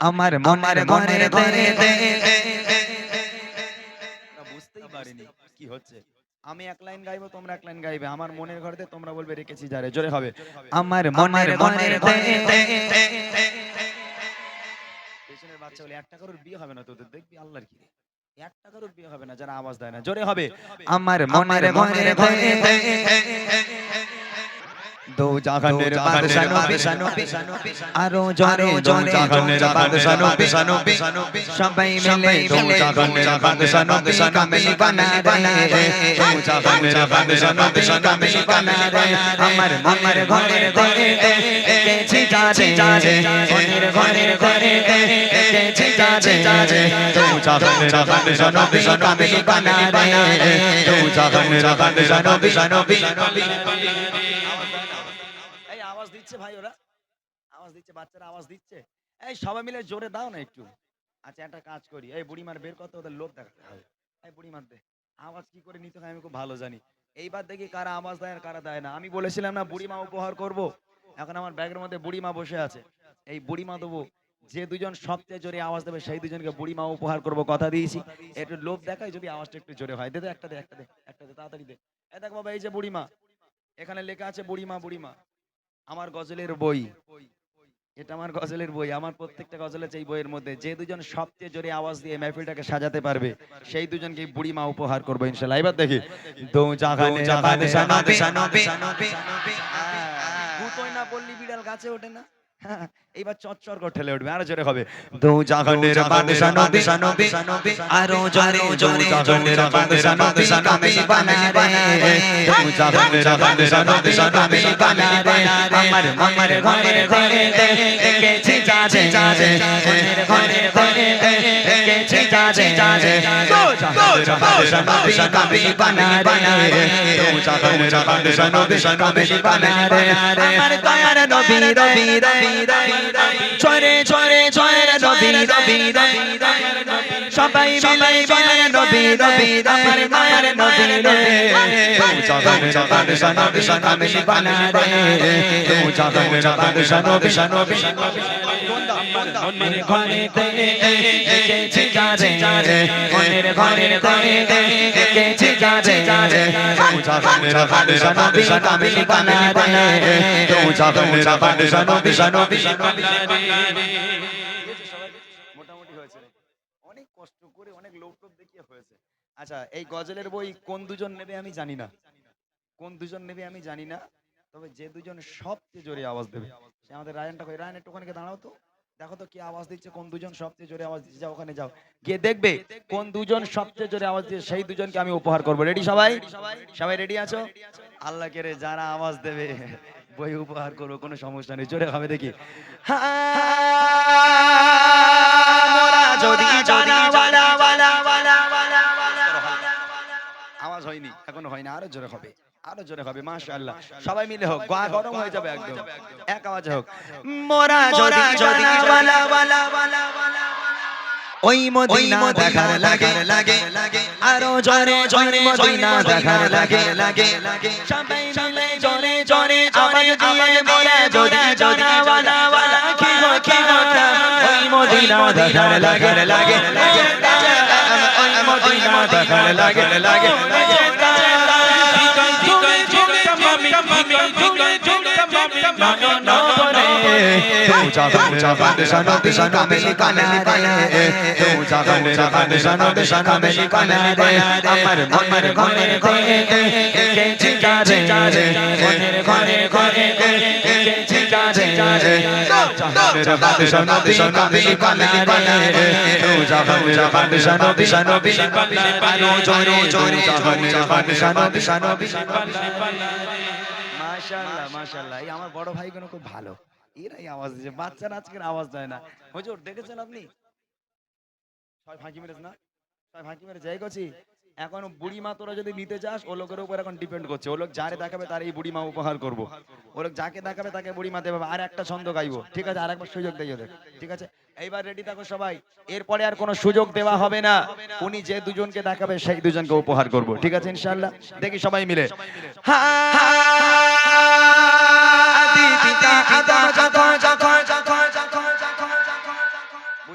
আমার মনের ঘরে বুঝতেই পারিনি কি হচ্ছে। আমি এক লাইন গাইবো, তোমরা এক লাইন গাইবে। আমার মনের ঘরেতে তোমরা বলবে রেখেছি যারে, জোরে হবে। আমার মনের ঘরে পেছনের বাচ্চা বলে একটা কারোর বিয়ে হবে না তোদের, দেখবি আল্লাহর কি একটা কারোর বিয়ে হবে না যারা আওয়াজ দেয় না, জোরে হবে। আমার মনের ঘরে দো জাহানের বাদশা নবী আরো জোরে জোরে জাহানের বাদশা নবী সবাই মিলে দো জাহানের বাদশা নবী কামিল বানা রে, দো জাহানের বাদশা নবী কামিল বানা রে। আমার মনের ঘরে গেছি যারে, মনের ঘরে গেছি যারে, দো জাহানের বাদশা নবী কামিল বানা রে, দো জাহানের বাদশা নবী। আওয়াজ দিচ্ছে ভাই, ওরা আওয়াজ দিচ্ছে, বাচ্চারা আওয়াজ দিচ্ছে। এই সবাই মিলে জোরে দাও না একটু। আচ্ছা একটা কাজ করি, এই বুড়িমার বের করতে ওদের লোভ দেখাতে হবে। এই বুড়িমার দে আওয়াজ কি করে নিতে হয় আমি খুব ভালো জানি। এইবার দেখি কারা আওয়াজ দেয় আর কারা দেয় না। আমি বলেছিলাম না বুড়িমা উপহার করব, এখন আমার ব্যাগের মধ্যে বুড়িমা বসে আছে। এই বুড়িমা দেবো, যে দুজন সবচেয়ে জোরে আওয়াজ দেবে সেই দুজনকে বুড়িমা উপহার করব, কথা দিয়েছি। একটু লোভ দেখায় যদি আওয়াজটা একটু জোরে হয়। দে দে একটা দে, একটা দে, একটা দে, তাড়াতাড়ি দে। এই দেখ বাবা, এই যে বুড়িমা, এখানে লেখা আছে বুড়িমা বুড়িমা। আমার গজলের বই, এটা আমার গজলের বই। আমার প্রত্যেকটা গজল আছে এই বইয়ের মধ্যে। যে দুজন সবচেয়ে জোরে আওয়াজ দিয়ে মেহফিলটাকে সাজাতে পারবে সেই দুজনকে বুড়িমা উপহার করবো ইনশাআল্লাহ। এবার দেখি দো জাহানের বাদশা নবী ভূতই না বললি বিড়াল গাছে ওঠে না। এইবার চচ্চর করে ঠেলে উঠবে, আরো জোরে হবে। দো জাহানের বাদশা নবী আরো জোরে জোরে জাহানের বাদশা নবী কামিল বানা রে, দো জাহানের বাদশা নবী কামিল বানা রে। আমার মনের ঘরে গেছি যারে, মনের ঘরে গেছি যারে, দো জাহানের বাদশা নবী কামিল বানা রে, দো জাহানের বাদশা নবী কামিল বানা রে। আমার দয়ার নবী চরে চরে চরে নবী সবাই মিলে বলে নবী আমার মায়ের নবী রে, দো জাহানের বাদশা নবী কামিল বানা রে, দো জাহানের বাদশা নবী। মনের ঘরে গেছি যারে, মনের ঘরে গেছি যারে, দো জাহানের বাদশা নবী কামিল বানা রে, দো জাহানের বাদশা নবী। মোটামুটি হয়েছে, অনেক কষ্ট করে অনেক লোক দেখিয়ে হয়েছে। আচ্ছা এই গজলের বই কোন দুজন নেবে আমি জানি না, কোন দুজন নেবে আমি জানি না, তবে যে দুজন সবচেয়ে জোরে আওয়াজ দেবে সে আমাদের রায়নটা কই। রায়ন একটু ওখানে দাঁড়াও তো, দেখো তো কি আওয়াজ দিচ্ছে, কোন দুজন সবচেয়ে জোরে আওয়াজ দিচ্ছে। যাও ওখানে যাও, গিয়ে দেখবে কোন দুজন সবচেয়ে জোরে আওয়াজ দিচ্ছে সেই দুজনকে আমি উপহার করবো। রেডি সবাই? সবাই রেডি আছো? আল্লাহ কে রে, যারা আওয়াজ দেবে বই উপহার করবো, কোনো সমস্যা নেই। জোরে হবে দেখি। আওয়াজ হয়নি, এখনো হয় না, আরো জোরে হবে, আরো জোরে হবে। মাশাআল্লাহ, সবাই মিলে হোক, গা গরম হয়ে যাবে একদম, এক আওয়াজে হোক। মোরা যদি ওই মদিনা দেখার লাগে আরো জোরে জোরে মদিনা দেখার লাগে সবাই মিলে জোরে জোরে আওয়াজ দিয়ে মোরা যদি ওয়ালা কি ওই মদিনা দেখার লাগে ওই মদিনা দেখার লাগে বাদশা নবী কামিল বানা রে, দো জাহানের বাদশা নবী কামিল বানা রে। আমার মনের ঘরে গেছি যারে, মনের ঘরে গেছি যারে, দো জাহানের বাদশা নবী কামিল বানা রে, দো জাহানের বাদশা নবী আরো জোরে জোরে জাহানের বাদশা নবী। মাশাআল্লাহ মাশাআল্লাহ, এই আমার বড় ভাইগুলো খুব ভালো, এরাই আওয়াজ দিচ্ছে। বাচ্চারা আজকের আওয়াজ দেয় না। হুজুর দেখেছেন আপনি ছয় ফাঁকি মেরেছ না, ছয় ফাঁকি মেরে যাই করছি। এখন বুড়িমা তোরা যদি নিতে চাস ও লোকের উপর এখন ডিপেন্ড করছে, ও লোক যারে দেখাবে তার এই বুড়িমা উপহার করবো, ও লোক যাকে দেখাবে তাকে বুড়িমা দেবে। আর একটা ছন্দ গাইবো, ঠিক আছে? আর একবার সুযোগ দেই ওদের, ঠিক আছে? এইবার রেডি থাকো সবাই, এরপরে আর কোনো সুযোগ দেওয়া হবে না। উনি যে দুজনকে দেখাবে সেই দুজনকে উপহার করবো, ঠিক আছে ইনশাআল্লাহ? দেখি সবাই মিলে।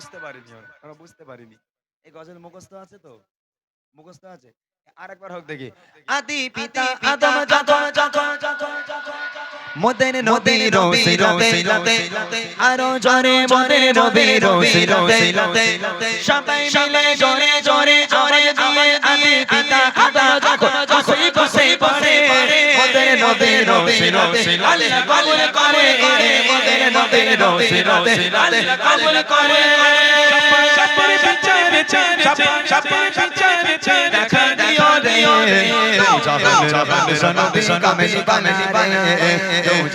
বুঝতে পারিনি, ওরা বুঝতে পারিনি। এই গজল মুখস্থ আছে তো? মুখস্থ আছে? আরেকবার হোক দেখি। আদি পিতা আদম যখন মোদের নবীর ওসিলাতে আরো জোরে মোদের নবীর ওসিলাতে সবাই মিলে জোরে জোরে জোরে দিয়ে আদি পিতা আদম যখন বসে পড়ে মোদের নবীর ওসিলাতে আল্লাহ কবুল করে মোদের নবীর ওসিলাতে আল্লাহ কবুল করে। সবার বিচারে সবার বিচারে দেখা দিও রে জাহান সনবী কামেলি বানারে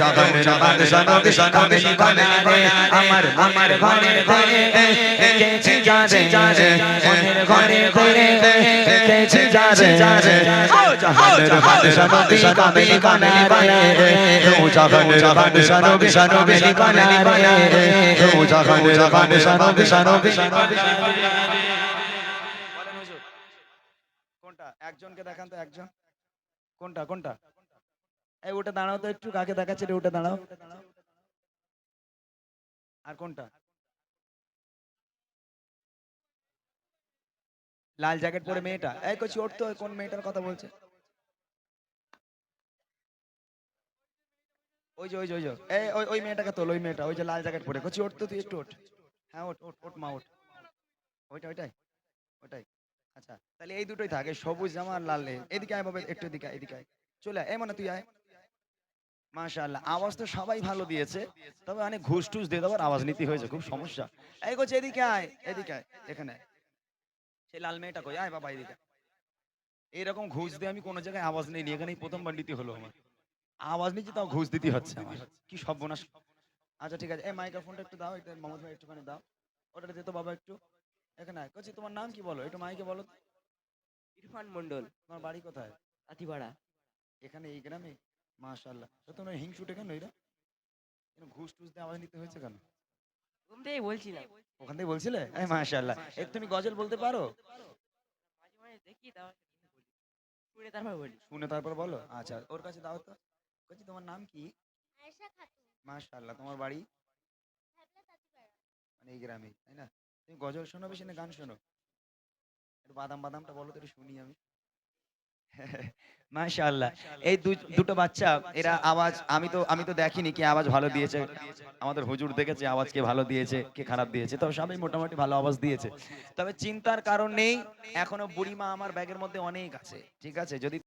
জাহান সনবী কামেলি বানারে আমার ঘরে ঘরে কেছি যারে মনের ঘরে ঘরে কেছি যারে জাহান সনবী কামেলি বানারে জাহান সনবী কামেলি বানারে জাহান সনবী কোনটা একজনকে দেখান তো, একজন কোনটা কোনটা? এই ওটা দাঁড়াও তো একটু, কাকে দেখাচ্ছে রে? ওটা দাঁড়াও। আর কোনটা? লাল জ্যাকেট পরে মেয়েটা? এই কচি ওর তো কোন মেয়েটার কথা বলছে? ওই যে ওই যে ওই যে এই ওই মেয়েটাকে তোল, ওই মেয়েটা, ওই যে লাল জ্যাকেট পরে। কচি ওঠ তো, তুই একটু ওঠ। হ্যাঁ ওঠ ওঠ ওঠ মা ওঠ। ওইটা ওইটাই ওটাই। আচ্ছা তাহলে এই দুটোই থাকে, সবুজ জামা আর লাল। এদিকে আয় বাবা, একটু এদিকে এদিকে আয়, চলে আয়। এই মানে তুই আয়। মাশাআল্লাহ, আওয়াজ তো সবাই ভালো দিয়েছে, তবে অনেক ঘুষ টুস দিয়ে দেওয়ার আওয়াজ নীতি হয়েছে, খুব সমস্যা। এই কোচ এদিকে আয়, এদিকে আয়, এখানে আয়। সেই লাল মেয়েটা কই? আয় বাবা এদিকে। এইরকম ঘুষ দিয়ে আমি কোনো জায়গায় আওয়াজ নেই, এখানেই প্রথমবার নীতি হলো আমার। আওয়াজ নিচ্ছি তাও ঘুষ দিতে হচ্ছে আমার, কি সর্বনাশ। আচ্ছা ঠিক আছে, এই মাইক্রোফোনটা একটু দাও, এটা মোহাম্মদ ভাই একটুখানি দাও, ওটা দে তো বাবা একটু। এখানে আয়। কোচি তোমার নাম কি বলো একটু, মাইকে বলো তো। ইরফান মন্ডল, তোমার বাড়ি কোথায়? হাতিপাড়া। এখানে এই গ্রামে? মাশাআল্লাহ, তো তোমরা হিংসুটে কেন এরা? ঘুষ টুস দিয়ে আওয়াজ নিতে হয়েছে কেন? ঘুম থেকেই বলছিলাম। ওখান থেকে বলছিলে? এই মাশাআল্লাহ, এক তুমি গজল বলতে পারো? মাঝে মাঝে দেখি, তারপর শুনে তারপর বলি। শুনে তারপর বলো? আচ্ছা ওর কাছে দাও তো। বলছি তোমার নাম কি? আয়েশা খাতুন, মাশাআল্লাহ, তোমার বাড়ি? হ্যাবলা তাঁতিপাড়া। মানে এই গ্রামে, তাই না? তুমি গজল শোনো বেশি না গান শোনো? একটু বাদাম বাদামটা বলো তো, একটু শুনি আমি। মাশাআল্লাহ, এই দুটো বাচ্চা, এরা আওয়াজ, আমি তো দেখিনি কে আওয়াজ ভালো দিয়েছে। আমাদের হুজুর দেখেছে আওয়াজ কে ভালো দিয়েছে কে খারাপ দিয়েছে, তবে সবাই মোটামুটি ভালো আওয়াজ দিয়েছে। তবে চিন্তার কারণ নেই, এখনো বুড়িমা আমার ব্যাগের মধ্যে অনেক আছে, ঠিক আছে? যদি